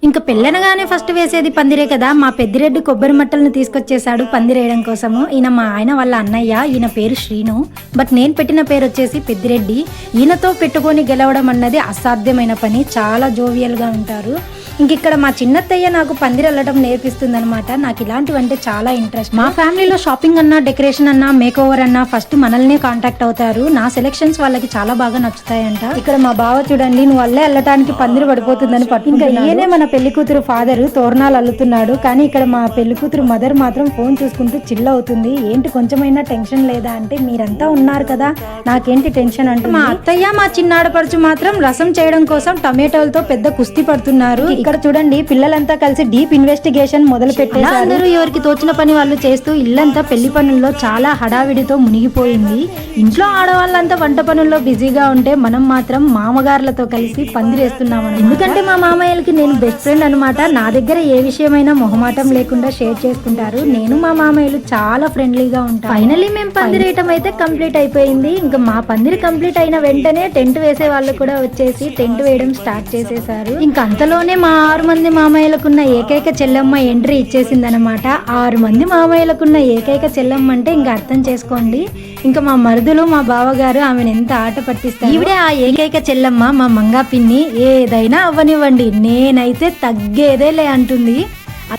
ఇంకా పెళ్ళనగానే ఫస్ట్ వేసేది పందిరే కదా. మా పెద్దిరెడ్డి కొబ్బరి మట్టలను తీసుకొచ్చేసాడు పందిరేయడం కోసము. ఈయన మా ఆయన వాళ్ళ అన్నయ్య, ఈయన పేరు శ్రీను, బట్ నేను పెట్టిన పేరు వచ్చేసి పెద్దిరెడ్డి. ఈయనతో పెట్టుకొని గెలవడం అన్నది అసాధ్యమైన పని, చాలా జోవియల్ గా ఉంటారు. ఇంక ఇక్కడ మా చిన్నత్తయ్య నాకు పందిరెళ్ళడం నేర్పిస్తుంది అనమాట. నాకు ఇలాంటివంటే చాలా ఇంట్రెస్ట్. మా ఫ్యామిలీలో షాపింగ్ అన్నా, డెకరేషన్ అన్నా, మేక్ ఓవర్ అన్నా ఫస్ట్ మనల్నే కాంటాక్ట్ అవుతారు. నా సెలెక్షన్స్ వాళ్ళకి చాలా బాగా నచ్చుతాయంట. ఇక్కడ మా బావ చూడండి, నువ్వు అల్లే అల్లటానికి పందిరి పడిపోతుందని ఇంకా ఈయనే మన పెళ్లి కూతురు ఫాదర్ తోరణాలు అల్లుతున్నాడు. కానీ ఇక్కడ మా పెళ్లి కూతురు మదర్ మాత్రం ఫోన్ చూసుకుంటూ చిల్ అవుతుంది. ఏంటి కొంచెమైనా టెన్షన్ లేదా అంటే, మీరంతా ఉన్నారు కదా నాకేంటి టెన్షన్ అంటే. మా అత్తయ్య మా చిన్నాడపడుచు మాత్రం రసం చేయడం కోసం టమాటోలతో పెద్ద కుస్తీ పడుతున్నారు. ఇక్కడ చూడండి, పిల్లలంతా కలిసి డీప్ ఇన్వెస్టిగేషన్ మొదలు పెట్టారు. అందరూ ఎవరికి తోచిన పని వాళ్ళు చేస్తూ ఇల్లంతా పెళ్లి పనుల్లో చాలా హడావిడితో మునిగిపోయింది. ఇంట్లో ఆడవాళ్ళంతా వంట పనుల్లో బిజీగా ఉంటే మనం మాత్రం మామగారులతో కలిసి పందిరేస్తున్నాము. ఎందుకంటే మా మామయ్యలకి నేను బెస్ట్ ఫ్రెండ్ అనమాట. నా దగ్గర ఏ విషయమైనా మొహమాటం లేకుండా షేర్ చేసుకుంటారు. నేను మా మామయ్యలు చాలా ఫ్రెండ్లీగా ఉంటాం. ఫైనల్లీ మేము పందిరేయటం అయితే కంప్లీట్ అయిపోయింది. ఇంకా మా పందిరి కంప్లీట్ అయిన వెంటనే టెంట్ వేసే వాళ్ళు కూడా వచ్చేసి టెంట్ వేయడం స్టార్ట్ చేసేసారు. ఇంకా అంతలోనే మా 6 మంది మామయ్యలకున్న ఏకైక చెల్లెమ్మ ఎంట్రీ ఇచ్చేసిందనమాట. 6 మంది మామయ్యలకున్న ఏకైక చెల్లెమ్మ అంటే ఇంకా అర్థం చేసుకోండి. ఇంకా మా మరుదులు, మా బావగారు ఆమెను ఎంత ఆట పట్టిస్తారు. ఈవిడే ఆ ఏకైక చెల్లెమ్మ, మా మంగా పిన్ని. ఏదైనా అవ్వనివ్వండి, నేనైతే తగ్గేదేలే అంటుంది.